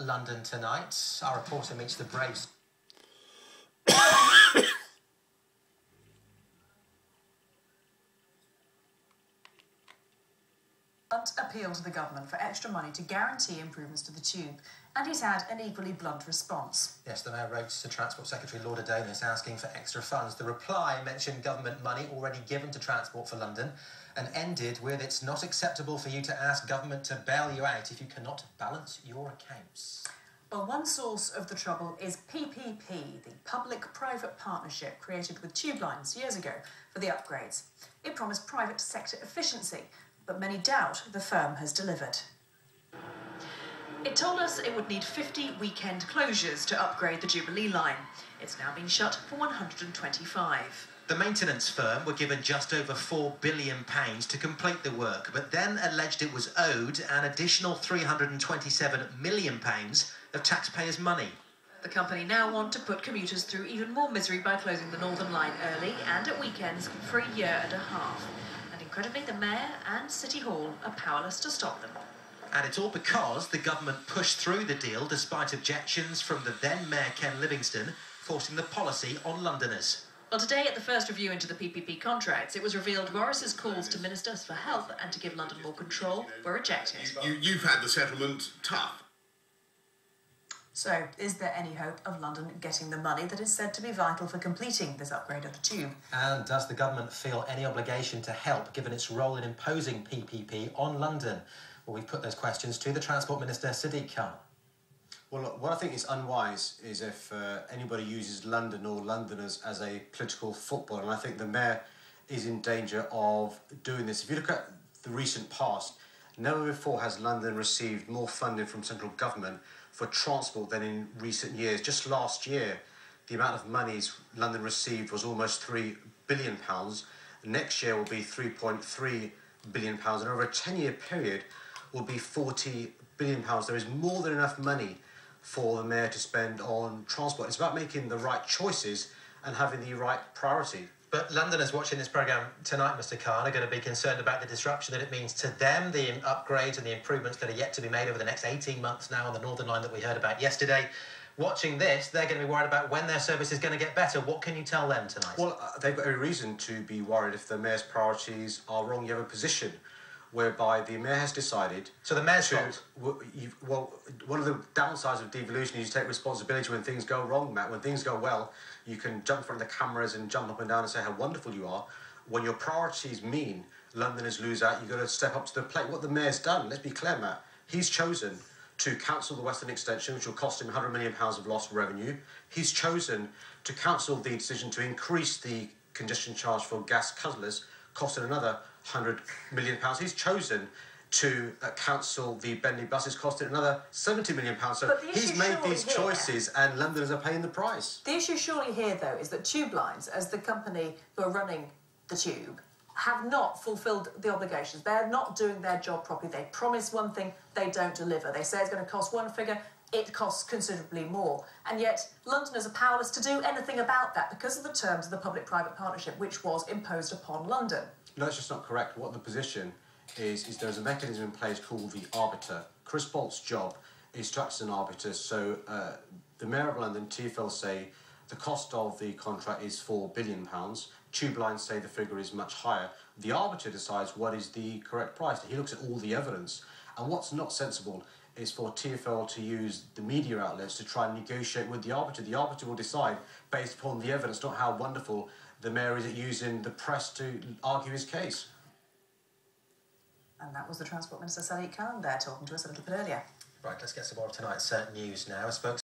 London Tonight. Our reporter meets the Braves. Appealed to the government for extra money to guarantee improvements to the tube, and he's had an equally blunt response. Yes, the Mayor wrote to Transport Secretary Lauderdale asking for extra funds. The reply mentioned government money already given to Transport for London and ended with, "It's not acceptable for you to ask government to bail you out if you cannot balance your accounts." Well, one source of the trouble is PPP, the public-private partnership created with tube lines years ago for the upgrades. It promised private sector efficiency, but many doubt the firm has delivered. It told us it would need 50 weekend closures to upgrade the Jubilee line. It's now been shut for 125. The maintenance firm were given just over £4 billion to complete the work, but then alleged it was owed an additional £327 million of taxpayers' money. The company now want to put commuters through even more misery by closing the Northern Line early and at weekends for a year and a half. And incredibly, the Mayor and City Hall are powerless to stop them. And it's all because the government pushed through the deal despite objections from the then Mayor Ken Livingstone, forcing the policy on Londoners. Well, today at the first review into the PPP contracts, it was revealed Boris's calls to ministers for help and to give London more control were rejected. You've had the settlement tough. So, is there any hope of London getting the money that is said to be vital for completing this upgrade of the tube? And does the government feel any obligation to help, given its role in imposing PPP on London? Well, we've put those questions to the Transport Minister, Sadiq Khan. Well, look, what I think is unwise is if anybody uses London or Londoners as a political football, and I think the Mayor is in danger of doing this. If you look at the recent past, never before has London received more funding from central government for transport than in recent years. Just last year, the amount of monies London received was almost £3 billion. Next year will be £3.3 billion, and over a 10-year period will be £40 billion. There is more than enough money for the Mayor to spend on transport. It's about making the right choices and having the right priority. But Londoners watching this programme tonight, Mr Khan, are going to be concerned about the disruption that it means to them, the upgrades and the improvements that are yet to be made over the next 18 months now on the Northern Line that we heard about yesterday. Watching this, they're going to be worried about when their service is going to get better. What can you tell them tonight? Well, they've got every reason to be worried if the Mayor's priorities are wrong. You have a position whereby the Mayor has decided... So the Mayor's fault? Well, one of the downsides of devolution is you take responsibility when things go wrong, Matt. When things go well, you can jump in front of the cameras and jump up and down and say how wonderful you are. When your priorities mean Londoners lose out, you've got to step up to the plate. What the Mayor's done, let's be clear, Matt, he's chosen to cancel the Western Extension, which will cost him £100 million of lost revenue. He's chosen to cancel the decision to increase the congestion charge for gas customers, costing another £100 million. He's chosen to cancel the Bentley buses, costing another £70 million. So he's made these choices and Londoners are paying the price. The issue surely here, though, is that Tube Lines, as the company who are running the tube, have not fulfilled the obligations. They're not doing their job properly. They promise one thing, they don't deliver. They say it's going to cost one figure, it costs considerably more. And yet Londoners are powerless to do anything about that because of the terms of the public-private partnership, which was imposed upon London. No, it's just not correct. What the position is there's a mechanism in place called the arbiter. Chris Bolt's job is to act as an arbiter. So the Mayor of London, TfL, say the cost of the contract is £4 billion. Tube Lines say the figure is much higher. The arbiter decides what is the correct price. He looks at all the evidence. And what's not sensible is for TfL to use the media outlets to try and negotiate with the arbiter. The arbiter will decide based upon the evidence, not how wonderful the Mayor is at using the press to argue his case. And that was the Transport Minister, Sadiq Khan, there talking to us a little bit earlier. Right, let's get some more of tonight's news now.